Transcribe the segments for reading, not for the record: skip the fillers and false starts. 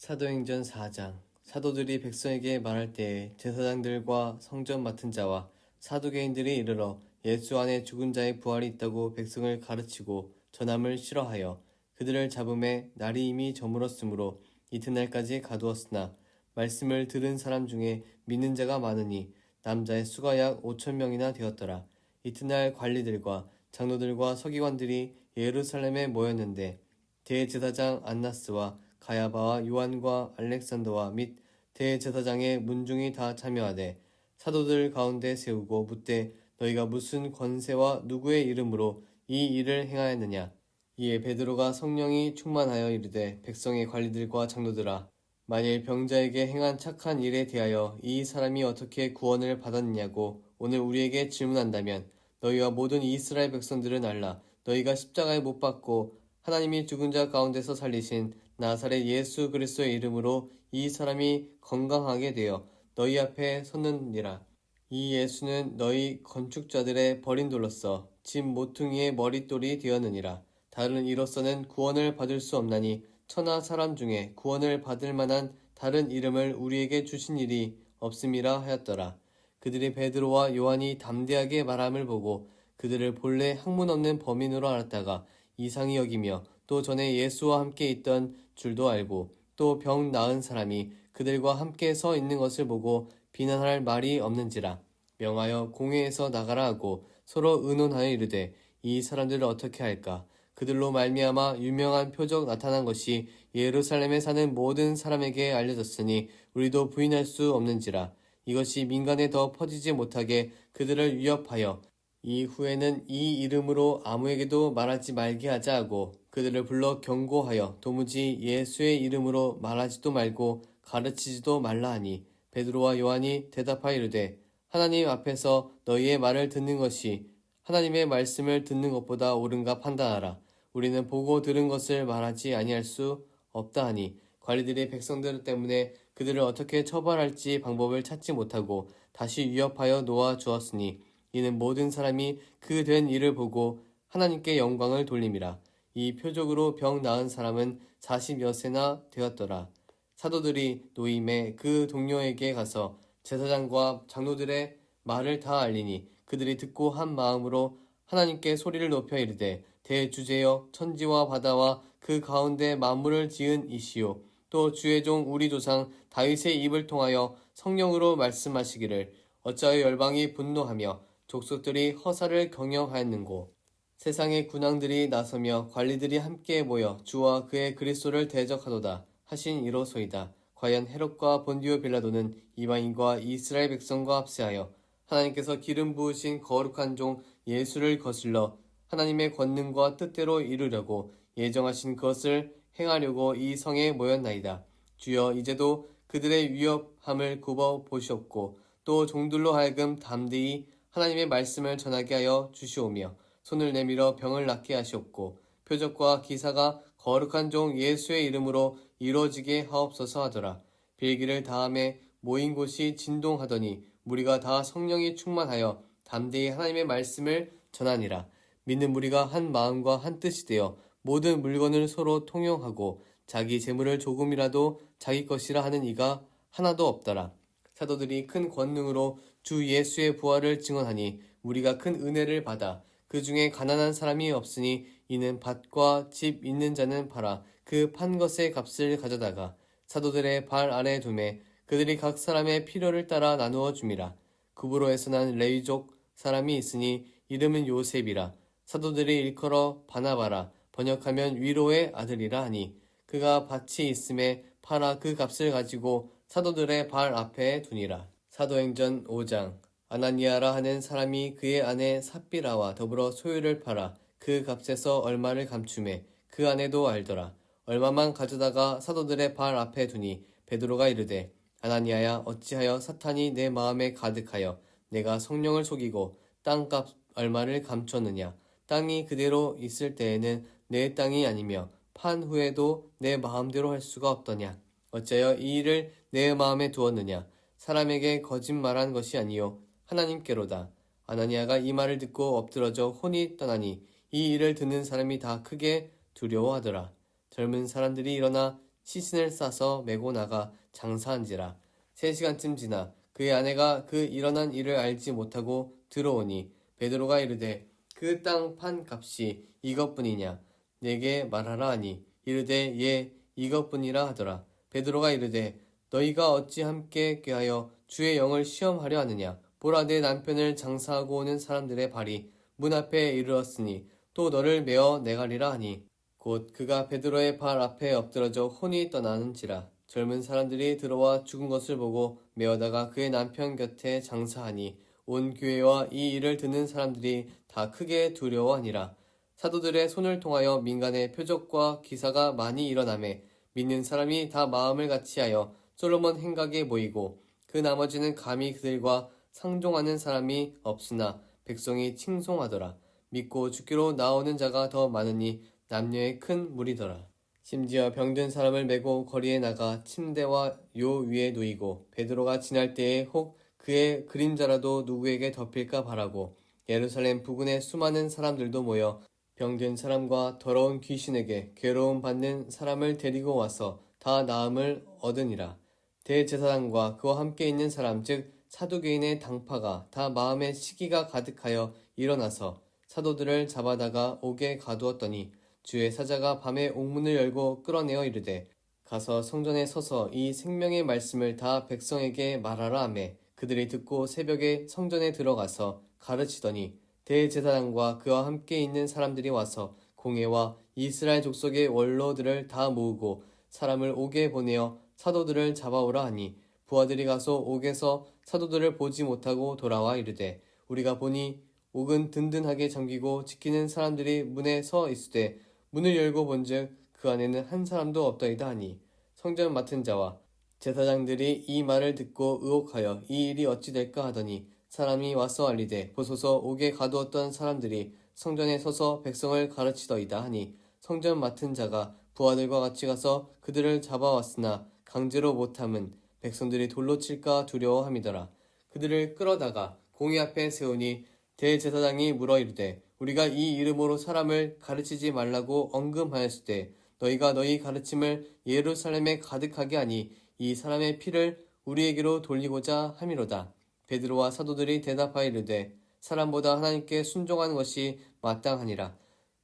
사도행전 4장. 사도들이 백성에게 말할 때에 제사장들과 성전 맡은 자와 사두개인들이 이르러 예수 안에 죽은 자의 부활이 있다고 백성을 가르치고 전함을 싫어하여 그들을 잡음에 날이 이미 저물었으므로 이튿날까지 가두었으나 말씀을 들은 사람 중에 믿는 자가 많으니 남자의 수가 약 5,000명이나 되었더라. 이튿날 관리들과 장로들과 서기관들이 예루살렘에 모였는데 대제사장 안나스와 가야바와 요한과 알렉산더와 및 대제사장의 문중이 다 참여하되 사도들 가운데 세우고 묻되 너희가 무슨 권세와 누구의 이름으로 이 일을 행하였느냐. 이에 베드로가 성령이 충만하여 이르되 백성의 관리들과 장로들아, 만일 병자에게 행한 착한 일에 대하여 이 사람이 어떻게 구원을 받았느냐고 오늘 우리에게 질문한다면 너희와 모든 이스라엘 백성들은 알라. 너희가 십자가에 못 박고 하나님이 죽은 자 가운데서 살리신 나사렛 예수 그리스도의 이름으로 이 사람이 건강하게 되어 너희 앞에 섰느니라. 이 예수는 너희 건축자들의 버린 돌로서 집 모퉁이의 머릿돌이 되었느니라. 다른 이로서는 구원을 받을 수 없나니 천하 사람 중에 구원을 받을 만한 다른 이름을 우리에게 주신 일이 없음이라 하였더라. 그들이 베드로와 요한이 담대하게 말함을 보고 그들을 본래 학문 없는 범인으로 알았다가 이상히 여기며 또 전에 예수와 함께 있던 줄도 알고 또 병 나은 사람이 그들과 함께 서 있는 것을 보고 비난할 말이 없는지라. 명하여 공회에서 나가라 하고 서로 의논하여 이르되 이 사람들을 어떻게 할까. 그들로 말미암아 유명한 표적 나타난 것이 예루살렘에 사는 모든 사람에게 알려졌으니 우리도 부인할 수 없는지라. 이것이 민간에 더 퍼지지 못하게 그들을 위협하여 이후에는 이 이름으로 아무에게도 말하지 말게 하자 하고 그들을 불러 경고하여 도무지 예수의 이름으로 말하지도 말고 가르치지도 말라 하니 베드로와 요한이 대답하여 이르되 하나님 앞에서 너희의 말을 듣는 것이 하나님의 말씀을 듣는 것보다 옳은가 판단하라. 우리는 보고 들은 것을 말하지 아니할 수 없다 하니 관리들이 백성들 때문에 그들을 어떻게 처벌할지 방법을 찾지 못하고 다시 위협하여 놓아 주었으니 이는 모든 사람이 그 된 일을 보고 하나님께 영광을 돌림이라. 이 표적으로 병 나은 사람은 40여세나 되었더라. 사도들이 노임에 그 동료에게 가서 제사장과 장로들의 말을 다 알리니 그들이 듣고 한 마음으로 하나님께 소리를 높여 이르되 대주제여 천지와 바다와 그 가운데 만물을 지은 이시오 또 주의 종 우리 조상 다윗의 입을 통하여 성령으로 말씀하시기를 어찌하여 열방이 분노하며 족속들이 허사를 경영하였는고. 세상의 군왕들이 나서며 관리들이 함께 모여 주와 그의 그리스도를 대적하도다 하신 이로소이다. 과연 헤롯과 본디오 빌라도는 이방인과 이스라엘 백성과 합세하여 하나님께서 기름 부으신 거룩한 종 예수를 거슬러 하나님의 권능과 뜻대로 이루려고 예정하신 것을 행하려고 이 성에 모였나이다. 주여 이제도 그들의 위협함을 굽어 보시옵고 또 종들로 하여금 담대히 하나님의 말씀을 전하게 하여 주시오며 손을 내밀어 병을 낫게 하시옵고 표적과 기사가 거룩한 종 예수의 이름으로 이루어지게 하옵소서 하더라. 빌기를 다함에 모인 곳이 진동하더니 무리가 다 성령이 충만하여 담대히 하나님의 말씀을 전하니라. 믿는 무리가 한 마음과 한 뜻이 되어 모든 물건을 서로 통용하고 자기 재물을 조금이라도 자기 것이라 하는 이가 하나도 없더라. 사도들이 큰 권능으로 주 예수의 부활을 증언하니 우리가 큰 은혜를 받아 그 중에 가난한 사람이 없으니 이는 밭과 집 있는 자는 팔아 그 판 것의 값을 가져다가 사도들의 발 아래 두매 그들이 각 사람의 필요를 따라 나누어 줌이라. 구브로에서 난 레위족 사람이 있으니 이름은 요셉이라. 사도들이 일컬어 바나바라 번역하면 위로의 아들이라 하니 그가 밭이 있음에 팔아 그 값을 가지고 사도들의 발 앞에 두니라. 사도행전 5장. 아나니아라 하는 사람이 그의 아내 삽비라와 더불어 소유를 팔아 그 값에서 얼마를 감추매 그 아내도 알더라. 얼마만 가져다가 사도들의 발 앞에 두니 베드로가 이르되 아나니아야 어찌하여 사탄이 내 마음에 가득하여 내가 성령을 속이고 땅값 얼마를 감췄느냐. 땅이 그대로 있을 때에는 내 땅이 아니며 판 후에도 내 마음대로 할 수가 없더냐. 어찌하여 이 일을 내 마음에 두었느냐. 사람에게 거짓말한 것이 아니요 하나님께로다. 아나니아가 이 말을 듣고 엎드러져 혼이 떠나니 이 일을 듣는 사람이 다 크게 두려워하더라. 젊은 사람들이 일어나 시신을 싸서 메고 나가 장사한지라. 3시간쯤 지나 그의 아내가 그 일어난 일을 알지 못하고 들어오니 베드로가 이르되 그 땅 판 값이 이것뿐이냐 내게 말하라 하니 이르되 예 이것뿐이라 하더라. 베드로가 이르되 너희가 어찌 함께 꾀하여 주의 영을 시험하려 하느냐. 보라 내 남편을 장사하고 오는 사람들의 발이 문 앞에 이르렀으니 또 너를 메어 내가리라 하니 곧 그가 베드로의 발 앞에 엎드러져 혼이 떠나는지라. 젊은 사람들이 들어와 죽은 것을 보고 메어다가 그의 남편 곁에 장사하니 온 교회와 이 일을 듣는 사람들이 다 크게 두려워하니라. 사도들의 손을 통하여 민간의 표적과 기사가 많이 일어나매 믿는 사람이 다 마음을 같이하여 솔로몬 행각에 모이고 그 나머지는 감히 그들과 상종하는 사람이 없으나 백성이 칭송하더라. 믿고 죽기로 나오는 자가 더 많으니 남녀의 큰 무리더라. 심지어 병든 사람을 메고 거리에 나가 침대와 요 위에 누이고 베드로가 지날 때에 혹 그의 그림자라도 누구에게 덮일까 바라고 예루살렘 부근에 수많은 사람들도 모여 병든 사람과 더러운 귀신에게 괴로움 받는 사람을 데리고 와서 다 나음을 얻으니라. 대제사장과 그와 함께 있는 사람 즉 사두개인의 당파가 다 마음에 시기가 가득하여 일어나서 사도들을 잡아다가 옥에 가두었더니 주의 사자가 밤에 옥문을 열고 끌어내어 이르되 가서 성전에 서서 이 생명의 말씀을 다 백성에게 말하라 하매 그들이 듣고 새벽에 성전에 들어가서 가르치더니 대제사장과 그와 함께 있는 사람들이 와서 공회와 이스라엘 족속의 원로들을 다 모으고 사람을 옥에 보내어 사도들을 잡아오라 하니 부하들이 가서 옥에서 사도들을 보지 못하고 돌아와 이르되 우리가 보니 옥은 든든하게 잠기고 지키는 사람들이 문에 서 있으되 문을 열고 본즉 그 안에는 한 사람도 없더이다 하니 성전 맡은 자와 제사장들이 이 말을 듣고 의혹하여 이 일이 어찌 될까 하더니 사람이 와서 알리되 보소서 옥에 가두었던 사람들이 성전에 서서 백성을 가르치더이다 하니 성전 맡은 자가 부하들과 같이 가서 그들을 잡아왔으나 강제로 못함은 백성들이 돌로 칠까 두려워함이더라. 그들을 끌어다가 공의 앞에 세우니 대제사장이 물어 이르되 우리가 이 이름으로 사람을 가르치지 말라고 언금하였을 때 너희가 너희 가르침을 예루살렘에 가득하게 하니 이 사람의 피를 우리에게로 돌리고자 함이로다. 베드로와 사도들이 대답하여 이르되 사람보다 하나님께 순종하는 것이 마땅하니라.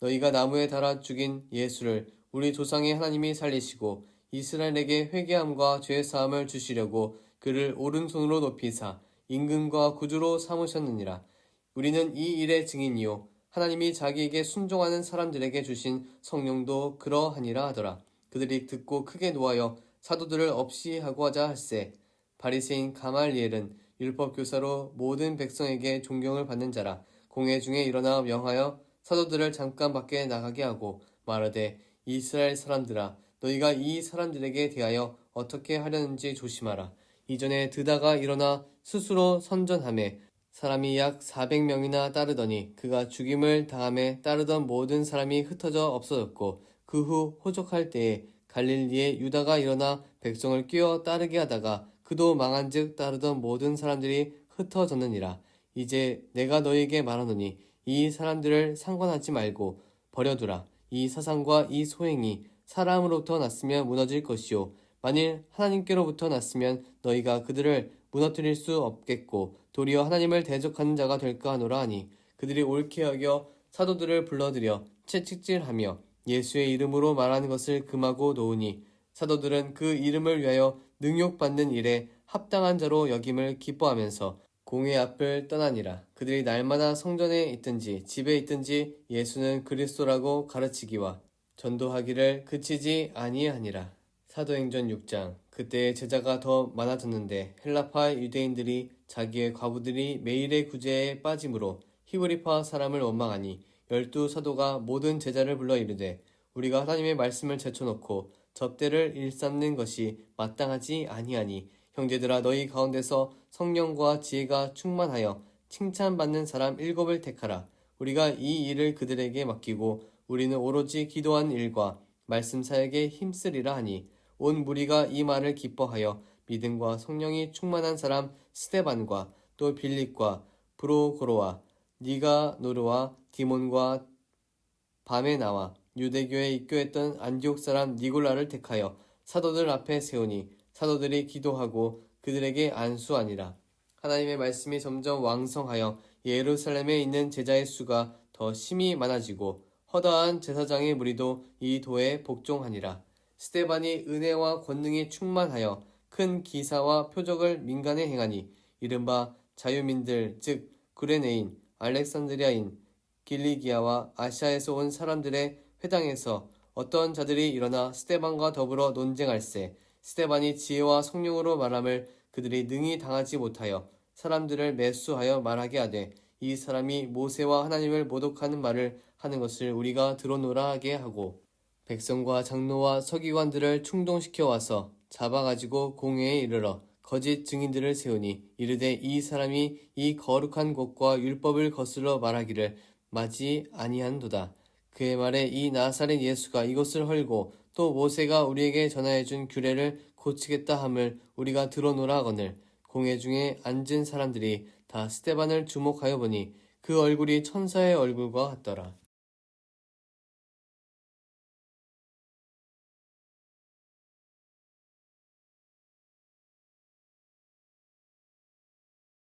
너희가 나무에 달아 죽인 예수를 우리 조상의 하나님이 살리시고 이스라엘에게 회개함과 죄사함을 주시려고 그를 오른손으로 높이사 임금과 구주로 삼으셨느니라. 우리는 이 일의 증인이요 하나님이 자기에게 순종하는 사람들에게 주신 성령도 그러하니라 하더라. 그들이 듣고 크게 노하여 사도들을 없이 하고 하자 할세. 바리새인 가말리엘은 율법교사로 모든 백성에게 존경을 받는 자라. 공회 중에 일어나 명하여 사도들을 잠깐 밖에 나가게 하고 말하되 이스라엘 사람들아 너희가 이 사람들에게 대하여 어떻게 하려는지 조심하라. 이전에 드다가 일어나 스스로 선전하매 사람이 약 400명이나 따르더니 그가 죽임을 당함에 따르던 모든 사람이 흩어져 없어졌고 그 후 호적할 때에 갈릴리에 유다가 일어나 백성을 끼어 따르게 하다가 그도 망한즉 따르던 모든 사람들이 흩어졌느니라. 이제 내가 너희에게 말하노니 이 사람들을 상관하지 말고 버려두라. 이 사상과 이 소행이 사람으로부터 났으면 무너질 것이요 만일 하나님께로부터 났으면 너희가 그들을 무너뜨릴 수 없겠고 도리어 하나님을 대적하는 자가 될까 하노라 하니 그들이 옳게 여겨 사도들을 불러들여 채찍질하며 예수의 이름으로 말하는 것을 금하고 놓으니 사도들은 그 이름을 위하여 능욕받는 일에 합당한 자로 여김을 기뻐하면서 공회 앞을 떠나니라. 그들이 날마다 성전에 있든지 집에 있든지 예수는 그리스도라고 가르치기와 전도하기를 그치지 아니하니라. 사도행전 6장. 그때 제자가 더 많아졌는데 헬라파 유대인들이 자기의 과부들이 매일의 구제에 빠짐으로 히브리파 사람을 원망하니 12사도가 모든 제자를 불러 이르되 우리가 하나님의 말씀을 제쳐놓고 접대를 일삼는 것이 마땅하지 아니하니 형제들아 너희 가운데서 성령과 지혜가 충만하여 칭찬받는 사람 7을 택하라. 우리가 이 일을 그들에게 맡기고 우리는 오로지 기도하는 일과 말씀 사역에 힘쓰리라 하니 온 무리가 이 말을 기뻐하여 믿음과 성령이 충만한 사람 스데반과 또 빌립과 브로고로와 니가노르와 디몬과 바메나와 유대교에 입교했던 안디옥 사람 니골라를 택하여 사도들 앞에 세우니 사도들이 기도하고 그들에게 안수하니라. 하나님의 말씀이 점점 왕성하여 예루살렘에 있는 제자의 수가 더 심히 많아지고 허다한 제사장의 무리도 이 도에 복종하니라. 스데반이 은혜와 권능이 충만하여 큰 기사와 표적을 민간에 행하니 이른바 자유민들 즉 구레네인, 알렉산드리아인, 길리기아와 아시아에서 온 사람들의 회당에서 어떤 자들이 일어나 스데반과 더불어 논쟁할세. 스데반이 지혜와 성령으로 말함을 그들이 능히 당하지 못하여 사람들을 매수하여 말하게 하되 이 사람이 모세와 하나님을 모독하는 말을 하는 것을 우리가 들어노라 하게 하고 백성과 장로와 서기관들을 충동시켜 와서 잡아가지고 공회에 이르러 거짓 증인들을 세우니 이르되 이 사람이 이 거룩한 곳과 율법을 거슬러 말하기를 마지 아니한도다. 그의 말에 이 나사렛 예수가 이것을 헐고 또 모세가 우리에게 전하여준 규례를 고치겠다 함을 우리가 들어노라 하거늘 공회 중에 앉은 사람들이 다 스데반을 주목하여 보니 그 얼굴이 천사의 얼굴과 같더라.